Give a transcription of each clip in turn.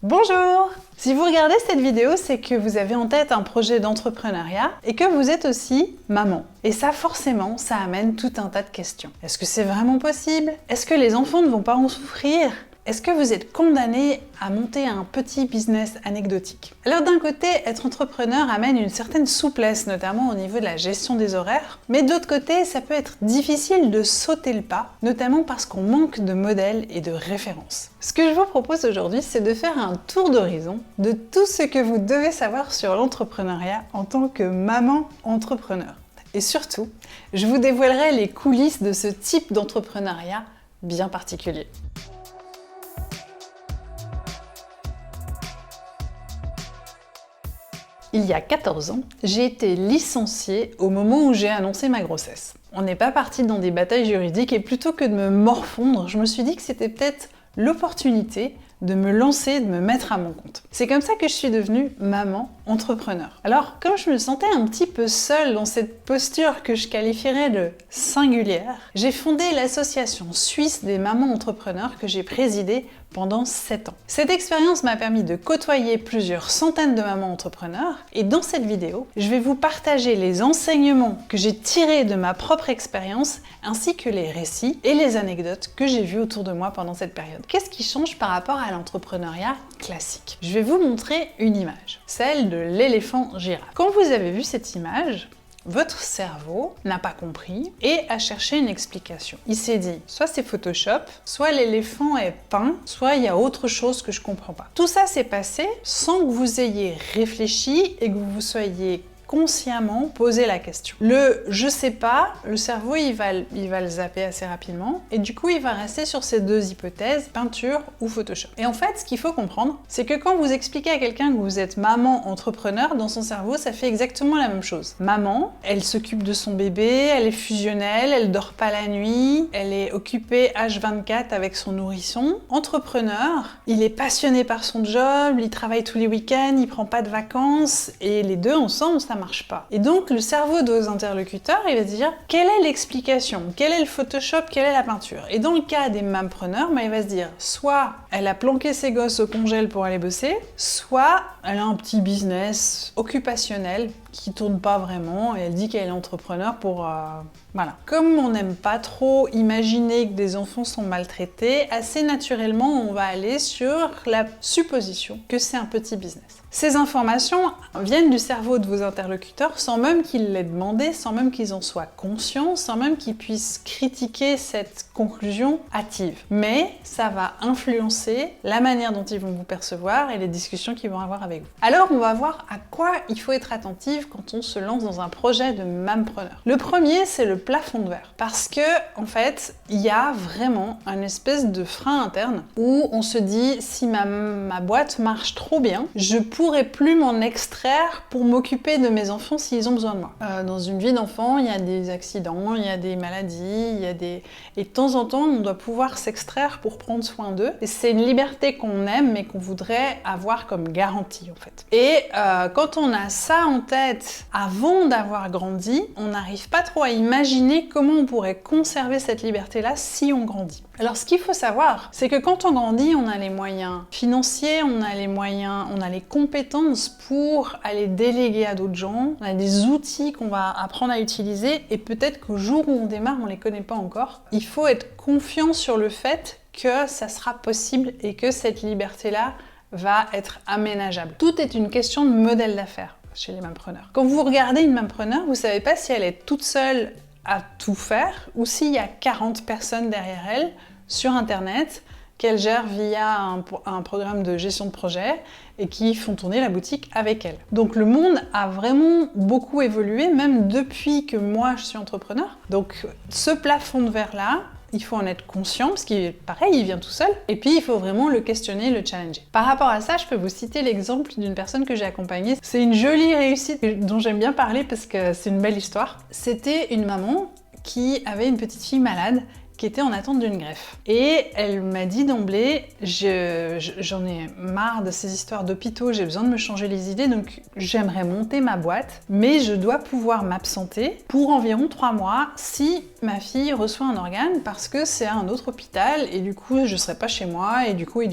Bonjour! Si vous regardez cette vidéo, c'est que vous avez en tête un projet d'entrepreneuriat et que vous êtes aussi maman. Et ça, forcément, ça amène tout un tas de questions. Est-ce que c'est vraiment possible? Est-ce que les enfants ne vont pas en souffrir? Est-ce que vous êtes condamné à monter un petit business anecdotique? Alors d'un côté, être entrepreneur amène une certaine souplesse, notamment au niveau de la gestion des horaires, mais d'autre côté, ça peut être difficile de sauter le pas, notamment parce qu'on manque de modèles et de références. Ce que je vous propose aujourd'hui, c'est de faire un tour d'horizon de tout ce que vous devez savoir sur l'entrepreneuriat en tant que maman entrepreneur. Et surtout, je vous dévoilerai les coulisses de ce type d'entrepreneuriat bien particulier. Il y a 14 ans, j'ai été licenciée au moment où j'ai annoncé ma grossesse. On n'est pas parti dans des batailles juridiques et plutôt que de me morfondre, je me suis dit que c'était peut-être l'opportunité de me lancer, de me mettre à mon compte. C'est comme ça que je suis devenue maman entrepreneur. Alors, comme je me sentais un petit peu seule dans cette posture que je qualifierais de singulière, j'ai fondé l'association suisse des mamans entrepreneurs que j'ai présidée pendant 7 ans. Cette expérience m'a permis de côtoyer plusieurs centaines de mamans entrepreneurs et dans cette vidéo, je vais vous partager les enseignements que j'ai tirés de ma propre expérience ainsi que les récits et les anecdotes que j'ai vues autour de moi pendant cette période. Qu'est-ce qui change par rapport à l'entrepreneuriat classique? Je vais vous montrer une image, celle de l'éléphant girafe. Quand vous avez vu cette image, votre cerveau n'a pas compris et a cherché une explication. Il s'est dit, soit c'est Photoshop, soit l'éléphant est peint, soit il y a autre chose que je comprends pas. Tout ça s'est passé sans que vous ayez réfléchi et que vous vous soyez consciemment poser la question. Le « je sais pas », le cerveau il va le zapper assez rapidement et du coup il va rester sur ces deux hypothèses, peinture ou Photoshop. Et en fait, ce qu'il faut comprendre, c'est que quand vous expliquez à quelqu'un que vous êtes maman entrepreneur, dans son cerveau, ça fait exactement la même chose. Maman, elle s'occupe de son bébé, elle est fusionnelle, elle dort pas la nuit, elle est occupée H24 avec son nourrisson. Entrepreneur, il est passionné par son job, il travaille tous les week-ends, il prend pas de vacances et les deux ensemble, ça marche pas. Et donc le cerveau de vos interlocuteurs, il va dire quelle est l'explication, quel est le Photoshop, quelle est la peinture. Et dans le cas des mampreneurs, il va se dire soit elle a planqué ses gosses au congèle pour aller bosser, soit elle a un petit business occupationnel qui tourne pas vraiment et elle dit qu'elle est entrepreneur pour... Voilà. Comme on n'aime pas trop imaginer que des enfants sont maltraités, assez naturellement on va aller sur la supposition que c'est un petit business. Ces informations viennent du cerveau de vos interlocuteurs sans même qu'ils l'aient demandé, sans même qu'ils en soient conscients, sans même qu'ils puissent critiquer cette conclusion hâtive. Mais ça va influencer la manière dont ils vont vous percevoir et les discussions qu'ils vont avoir avec vous. Alors on va voir à quoi il faut être attentif quand on se lance dans un projet de mampreneur. Le premier, c'est le plafond de verre. Parce que, en fait, il y a vraiment un espèce de frein interne où on se dit si ma boîte marche trop bien, je pourrais plus m'en extraire pour m'occuper de mes enfants s'ils ont besoin de moi. Dans une vie d'enfant, il y a des accidents, il y a des maladies, et de temps en temps, on doit pouvoir s'extraire pour prendre soin d'eux. Et c'est une liberté qu'on aime, mais qu'on voudrait avoir comme garantie, en fait. Et quand on a ça en tête avant d'avoir grandi, on n'arrive pas trop à imaginer comment on pourrait conserver cette liberté-là si on grandit. Alors ce qu'il faut savoir, c'est que quand on grandit, on a les moyens financiers, on a les moyens, on a les compétences pour aller déléguer à d'autres gens, on a des outils qu'on va apprendre à utiliser et peut-être qu'au jour où on démarre, on les connaît pas encore. Il faut être confiant sur le fait que ça sera possible et que cette liberté-là va être aménageable. Tout est une question de modèle d'affaires chez les mampreneurs. Quand vous regardez une mampreneur, vous savez pas si elle est toute seule à tout faire ou s'il y a 40 personnes derrière elle sur internet qu'elle gère via un programme de gestion de projet et qui font tourner la boutique avec elle. Donc le monde a vraiment beaucoup évolué, même depuis que moi je suis entrepreneur. Donc ce plafond de verre là, il faut en être conscient, parce qu'il pareil, il vient tout seul, et puis il faut vraiment le questionner, le challenger. Par rapport à ça, je peux vous citer l'exemple d'une personne que j'ai accompagnée. C'est une jolie réussite dont j'aime bien parler parce que c'est une belle histoire. C'était une maman qui avait une petite fille malade qui était en attente d'une greffe. Et elle m'a dit d'emblée, j'en ai marre de ces histoires d'hôpitaux, j'ai besoin de me changer les idées, donc j'aimerais monter ma boîte, mais je dois pouvoir m'absenter pour environ 3 mois si ma fille reçoit un organe, parce que c'est à un autre hôpital, et du coup je serai pas chez moi, et du coup,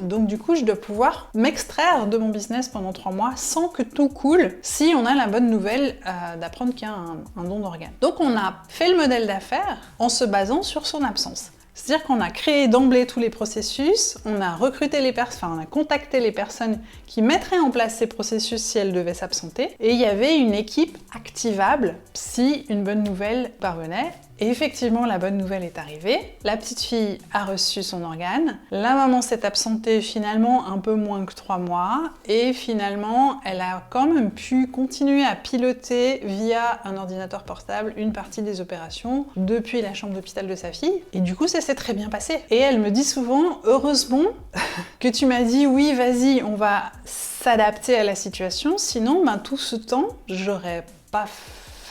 donc du coup je dois pouvoir m'extraire de mon business pendant 3 mois sans que tout coule, si on a la bonne nouvelle d'apprendre qu'il y a un don d'organe. Donc on a fait le modèle d'affaires en se basant sur son absence. C'est-à-dire qu'on a créé d'emblée tous les processus, on a recruté on a contacté les personnes qui mettraient en place ces processus si elles devaient s'absenter, et il y avait une équipe activable si une bonne nouvelle parvenait. Et effectivement, la bonne nouvelle est arrivée. La petite fille a reçu son organe. La maman s'est absentée finalement un peu moins que 3 mois. Et finalement, elle a quand même pu continuer à piloter via un ordinateur portable une partie des opérations depuis la chambre d'hôpital de sa fille. Et du coup, ça s'est très bien passé. Et elle me dit souvent, heureusement que tu m'as dit oui, vas-y, on va s'adapter à la situation. Sinon, tout ce temps, j'aurais pas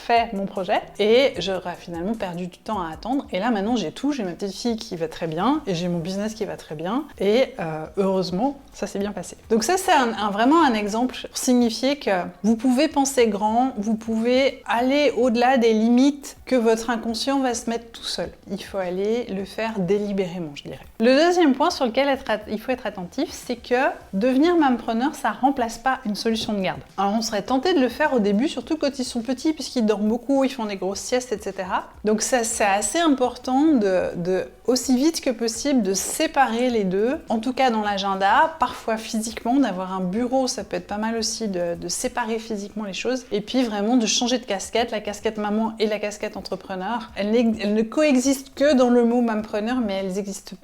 fait mon projet et j'aurais finalement perdu du temps à attendre. Et là maintenant j'ai tout, j'ai ma petite fille qui va très bien et j'ai mon business qui va très bien et heureusement ça s'est bien passé. Donc ça c'est vraiment un exemple pour signifier que vous pouvez penser grand, vous pouvez aller au-delà des limites que votre inconscient va se mettre tout seul. Il faut aller le faire délibérément, je dirais. Le deuxième point sur lequel il faut être attentif, c'est que devenir mampreneur, ça remplace pas une solution de garde. Alors on serait tenté de le faire au début, surtout quand ils sont petits, puisqu'ils dorment beaucoup, ils font des grosses siestes, etc. Donc ça, c'est assez important de aussi vite que possible de séparer les deux, en tout cas dans l'agenda, parfois physiquement, d'avoir un bureau, ça peut être pas mal aussi de séparer physiquement les choses, et puis vraiment de changer de casquette, la casquette maman et la casquette entrepreneur. Elles ne coexistent que dans le mot mampreneur, mais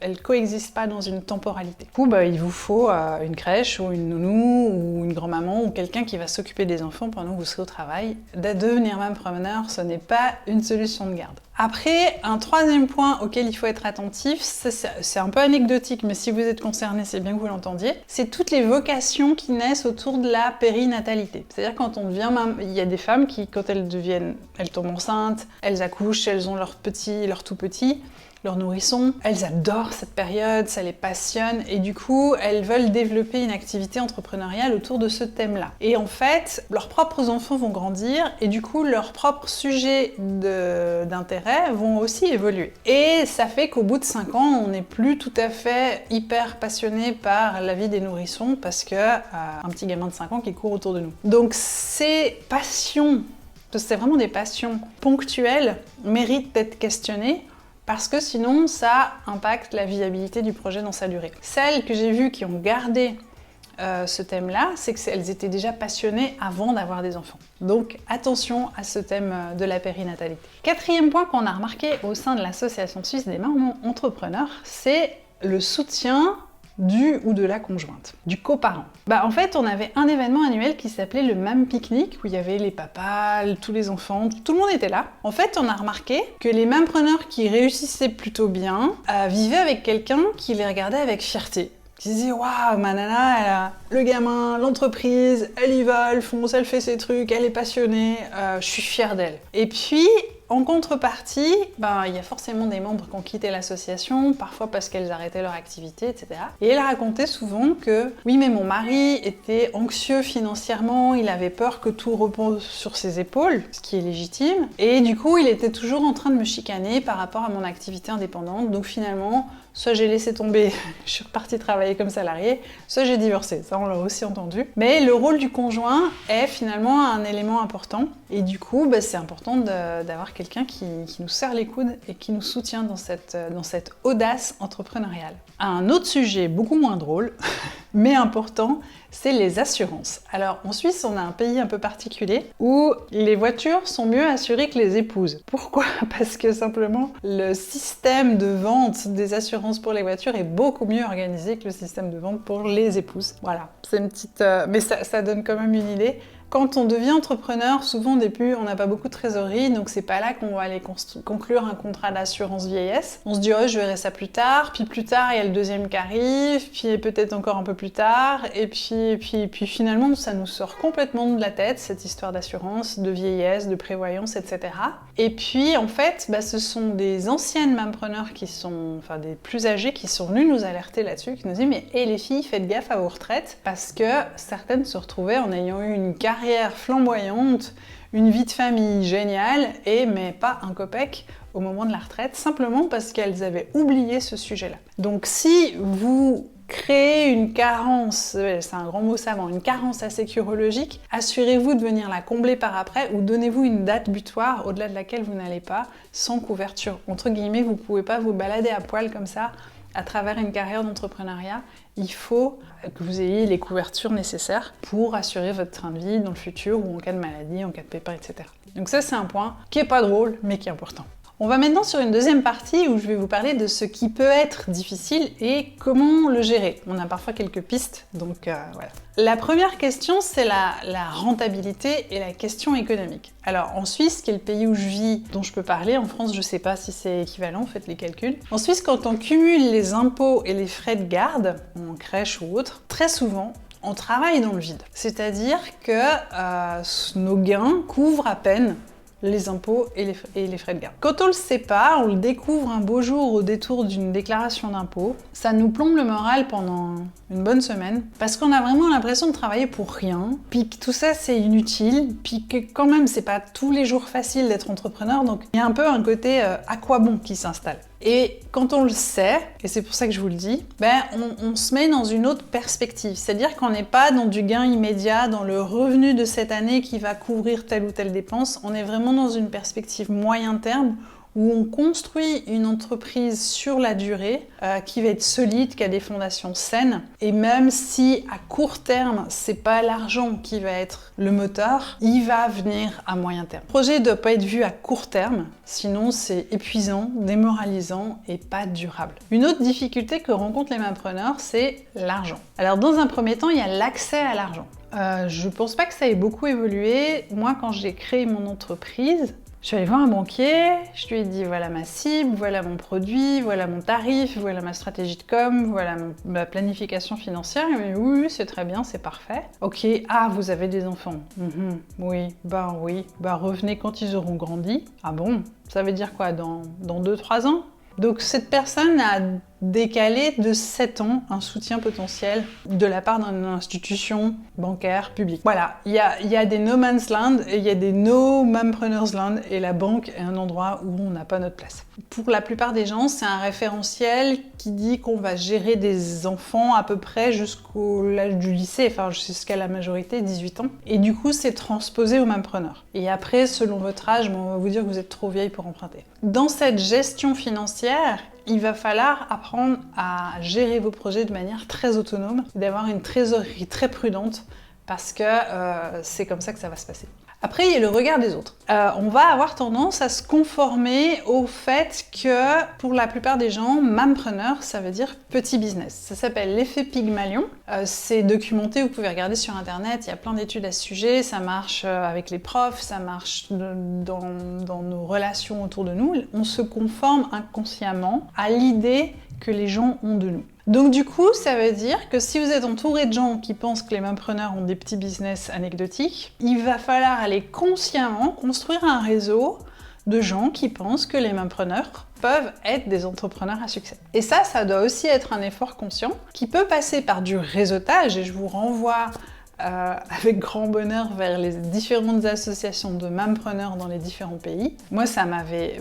elles coexistent pas dans une temporalité. Du coup, il vous faut une crèche ou une nounou ou une grand-maman ou quelqu'un qui va s'occuper des enfants pendant que vous serez au travail. De devenir mampreneur, ce n'est pas une solution de garde. Après, un troisième point auquel il faut être attentif, c'est un peu anecdotique, mais si vous êtes concerné, c'est bien que vous l'entendiez, c'est toutes les vocations qui naissent autour de la périnatalité. C'est-à-dire quand on devient il y a des femmes qui, quand elles tombent enceintes, elles accouchent, elles ont leur tout petit, leur nourrisson, elles adorent cette période, ça les passionne et du coup elles veulent développer une activité entrepreneuriale autour de ce thème-là. Et en fait, leurs propres enfants vont grandir et du coup leurs propres sujets d'intérêt vont aussi évoluer. Et ça fait qu'au bout de 5 ans, on n'est plus tout à fait hyper passionné par la vie des nourrissons parce que un petit gamin de 5 ans qui court autour de nous. Donc ces passions, parce que c'est vraiment des passions ponctuelles, méritent d'être questionnées. Parce que sinon, ça impacte la viabilité du projet dans sa durée. Celles que j'ai vues qui ont gardé ce thème-là, c'est qu'elles étaient déjà passionnées avant d'avoir des enfants. Donc attention à ce thème de la périnatalité. Quatrième point qu'on a remarqué au sein de l'Association suisse des mamans entrepreneurs, c'est le soutien du ou de la conjointe, du coparent. En fait, on avait un événement annuel qui s'appelait le Mam Picnic, où il y avait les papas, tous les enfants, tout le monde était là. En fait, on a remarqué que les mampreneurs qui réussissaient plutôt bien vivaient avec quelqu'un qui les regardait avec fierté. Qui se disait, waouh, ma nana, elle a le gamin, l'entreprise, elle y va, elle fonce, elle fait ses trucs, elle est passionnée, je suis fière d'elle. Et puis, en contrepartie, il y a forcément des membres qui ont quitté l'association, parfois parce qu'elles arrêtaient leur activité, etc. Et elle racontait souvent que, oui, mais mon mari était anxieux financièrement, il avait peur que tout repose sur ses épaules, ce qui est légitime, et du coup, il était toujours en train de me chicaner par rapport à mon activité indépendante, donc finalement, soit j'ai laissé tomber, je suis repartie travailler comme salariée, soit j'ai divorcé, ça on l'a aussi entendu. Mais le rôle du conjoint est finalement un élément important, et du coup, c'est important d'avoir quelqu'un qui nous serre les coudes et qui nous soutient dans cette audace entrepreneuriale. Un autre sujet beaucoup moins drôle, mais important, c'est les assurances. Alors en Suisse, on a un pays un peu particulier où les voitures sont mieux assurées que les épouses. Pourquoi ? Parce que simplement, le système de vente des assurances pour les voitures est beaucoup mieux organisé que le système de vente pour les épouses. Voilà, c'est une petite... mais ça donne quand même une idée. Quand on devient entrepreneur, souvent au début, on n'a pas beaucoup de trésorerie, donc c'est pas là qu'on va aller conclure un contrat d'assurance vieillesse. On se dit, oh, je verrai ça plus tard, puis plus tard, il y a le deuxième qui arrive, puis peut-être encore un peu plus tard, et puis finalement, ça nous sort complètement de la tête, cette histoire d'assurance, de vieillesse, de prévoyance, etc. Et puis, en fait, ce sont des anciennes mampreneurs qui sont, enfin des plus âgés, qui sont venus nous alerter là-dessus, qui nous disent, mais hey, les filles, faites gaffe à vos retraites, parce que certaines se retrouvaient en ayant eu une carrière flamboyante, une vie de famille géniale, mais pas un copec au moment de la retraite, simplement parce qu'elles avaient oublié ce sujet-là. Donc si vous créez une carence, c'est un grand mot savant, une carence assécurologique, assurez-vous de venir la combler par après ou donnez-vous une date butoir au-delà de laquelle vous n'allez pas sans couverture. Entre guillemets, vous ne pouvez pas vous balader à poil comme ça à travers une carrière d'entrepreneuriat. Il faut que vous ayez les couvertures nécessaires pour assurer votre train de vie dans le futur ou en cas de maladie, en cas de pépin, etc. Donc ça, c'est un point qui n'est pas drôle, mais qui est important. On va maintenant sur une deuxième partie où je vais vous parler de ce qui peut être difficile et comment le gérer. On a parfois quelques pistes, donc voilà. La première question, c'est la rentabilité et la question économique. Alors en Suisse, qui est le pays où je vis, dont je peux parler, en France je ne sais pas si c'est équivalent, faites les calculs. En Suisse, quand on cumule les impôts et les frais de garde, en crèche ou autre, très souvent, on travaille dans le vide. C'est-à-dire que nos gains couvrent à peine les impôts et les frais de garde. Quand on le sait pas, on le découvre un beau jour au détour d'une déclaration d'impôt, ça nous plombe le moral pendant une bonne semaine, parce qu'on a vraiment l'impression de travailler pour rien, puis que tout ça c'est inutile, puis que quand même c'est pas tous les jours facile d'être entrepreneur, donc il y a un peu un côté à quoi bon qui s'installe. Et quand on le sait, et c'est pour ça que je vous le dis, on se met dans une autre perspective. C'est-à-dire qu'on n'est pas dans du gain immédiat, dans le revenu de cette année qui va couvrir telle ou telle dépense. On est vraiment dans une perspective moyen terme où on construit une entreprise sur la durée qui va être solide, qui a des fondations saines. Et même si à court terme, c'est pas l'argent qui va être le moteur, il va venir à moyen terme. Le projet ne doit pas être vu à court terme, sinon c'est épuisant, démoralisant et pas durable. Une autre difficulté que rencontrent les mampreneurs, c'est l'argent. Alors dans un premier temps, il y a l'accès à l'argent. Je pense pas que ça ait beaucoup évolué. Moi, quand j'ai créé mon entreprise, je suis allée voir un banquier, je lui ai dit voilà ma cible, voilà mon produit, voilà mon tarif, voilà ma stratégie de com, voilà ma planification financière. Il m'a dit oui, c'est très bien, c'est parfait. Ok, vous avez des enfants. Oui, revenez quand ils auront grandi. Ah bon, ça veut dire quoi, dans 2-3 ans? Donc cette personne a décalé de 7 ans un soutien potentiel de la part d'une institution bancaire publique. Voilà, il y a des no man's land et il y a des no mampreneurs land et la banque est un endroit où on n'a pas notre place. Pour la plupart des gens, c'est un référentiel qui dit qu'on va gérer des enfants à peu près jusqu'au l'âge du lycée, enfin jusqu'à la majorité, 18 ans. Et du coup, c'est transposé aux mampreneurs. Et après, selon votre âge, on va vous dire que vous êtes trop vieille pour emprunter. Dans cette gestion financière, il va falloir apprendre à gérer vos projets de manière très autonome, d'avoir une trésorerie très prudente parce que c'est comme ça que ça va se passer. Après, il y a le regard des autres. On va avoir tendance à se conformer au fait que, pour la plupart des gens, mampreneur, ça veut dire petit business. Ça s'appelle l'effet Pygmalion. C'est documenté, vous pouvez regarder sur Internet, il y a plein d'études à ce sujet. Ça marche avec les profs, ça marche dans nos relations autour de nous. On se conforme inconsciemment à l'idée que les gens ont de nous. Donc du coup, ça veut dire que si vous êtes entouré de gens qui pensent que les mampreneurs ont des petits business anecdotiques, il va falloir aller consciemment construire un réseau de gens qui pensent que les mampreneurs peuvent être des entrepreneurs à succès. Et ça doit aussi être un effort conscient qui peut passer par du réseautage, et je vous renvoie avec grand bonheur vers les différentes associations de mampreneurs dans les différents pays. Moi, ça m'avait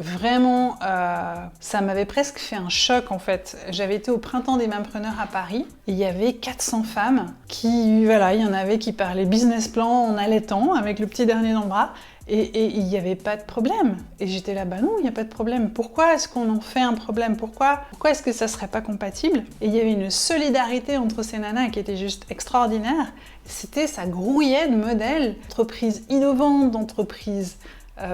presque fait un choc en fait. J'avais été au printemps des mampreneurs à Paris et il y avait 400 femmes il y en avait qui parlaient business plan en allaitant avec le petit dernier dans le bras. Et il n'y avait pas de problème. Et j'étais là, non, il n'y a pas de problème. Pourquoi est-ce qu'on en fait un problème? Pourquoi est-ce que ça ne serait pas compatible? Et il y avait une solidarité entre ces nanas qui était juste extraordinaire. Ça grouillait de modèles d'entreprises innovantes, d'entreprises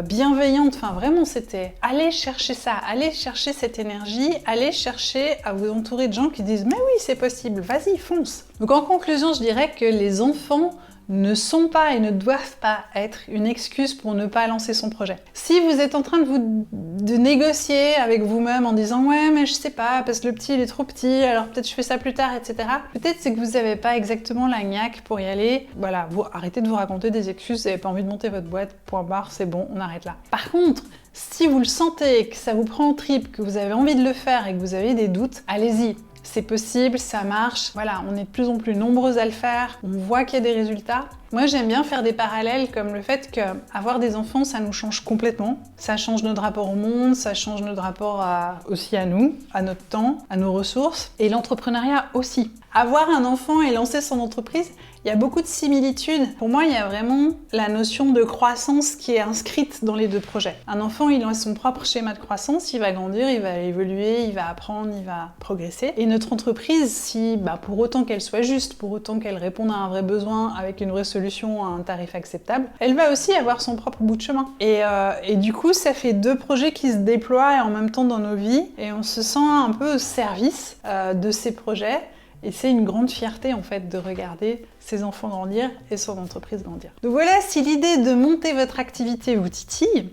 bienveillantes. Enfin, vraiment, c'était aller chercher ça, aller chercher cette énergie, aller chercher à vous entourer de gens qui disent « Mais oui, c'est possible, vas-y, fonce !» Donc en conclusion, je dirais que les enfants ne sont pas et ne doivent pas être une excuse pour ne pas lancer son projet. Si vous êtes en train de négocier avec vous-même en disant « ouais, mais je sais pas, parce que le petit il est trop petit, alors peut-être je fais ça plus tard, etc. » Peut-être c'est que vous n'avez pas exactement la niaque pour y aller. Voilà, vous arrêtez de vous raconter des excuses, vous n'avez pas envie de monter votre boîte, point barre, c'est bon, on arrête là. Par contre, si vous le sentez, que ça vous prend en tripes, que vous avez envie de le faire et que vous avez des doutes, allez-y. C'est possible, ça marche. Voilà, on est de plus en plus nombreux à le faire. On voit qu'il y a des résultats. Moi, j'aime bien faire des parallèles comme le fait qu'avoir des enfants, ça nous change complètement. Ça change notre rapport au monde, ça change notre rapport aussi à nous, à notre temps, à nos ressources. Et l'entrepreneuriat aussi. Avoir un enfant et lancer son entreprise, il y a beaucoup de similitudes. Pour moi, il y a vraiment la notion de croissance qui est inscrite dans les deux projets. Un enfant, il a son propre schéma de croissance, il va grandir, il va évoluer, il va apprendre, il va progresser. Et notre entreprise, si pour autant qu'elle soit juste, pour autant qu'elle réponde à un vrai besoin avec une vraie solution à un tarif acceptable, elle va aussi avoir son propre bout de chemin. Et du coup, ça fait deux projets qui se déploient en même temps dans nos vies et on se sent un peu au service de ces projets. Et c'est une grande fierté en fait de regarder ses enfants grandir et son entreprise grandir. Donc voilà, si l'idée de monter votre activité vous titille,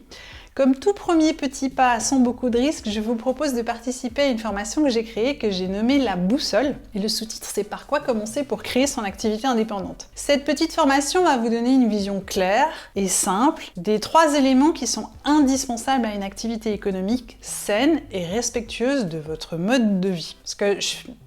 comme tout premier petit pas sans beaucoup de risques, je vous propose de participer à une formation que j'ai créée, que j'ai nommée La Boussole. Et le sous-titre, c'est Par quoi commencer pour créer son activité indépendante. Cette petite formation va vous donner une vision claire et simple des 3 éléments qui sont indispensables à une activité économique saine et respectueuse de votre mode de vie. Parce que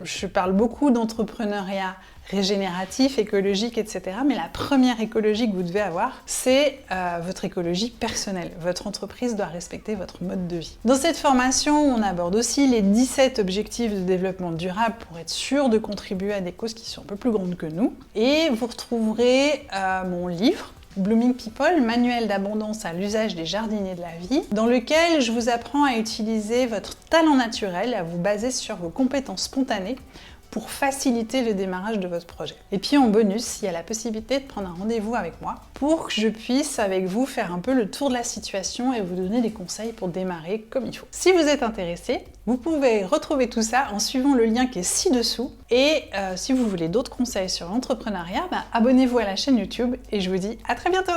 je parle beaucoup d'entrepreneuriat régénératif, écologique, etc. Mais la première écologie que vous devez avoir, c'est votre écologie personnelle. Votre entreprise doit respecter votre mode de vie. Dans cette formation, on aborde aussi les 17 objectifs de développement durable pour être sûr de contribuer à des causes qui sont un peu plus grandes que nous. Et vous retrouverez mon livre, Blooming People, manuel d'abondance à l'usage des jardiniers de la vie, dans lequel je vous apprends à utiliser votre talent naturel, à vous baser sur vos compétences spontanées pour faciliter le démarrage de votre projet. Et puis en bonus, il y a la possibilité de prendre un rendez-vous avec moi pour que je puisse avec vous faire un peu le tour de la situation et vous donner des conseils pour démarrer comme il faut. Si vous êtes intéressé, vous pouvez retrouver tout ça en suivant le lien qui est ci-dessous. Et si vous voulez d'autres conseils sur l'entrepreneuriat, abonnez-vous à la chaîne YouTube et je vous dis à très bientôt.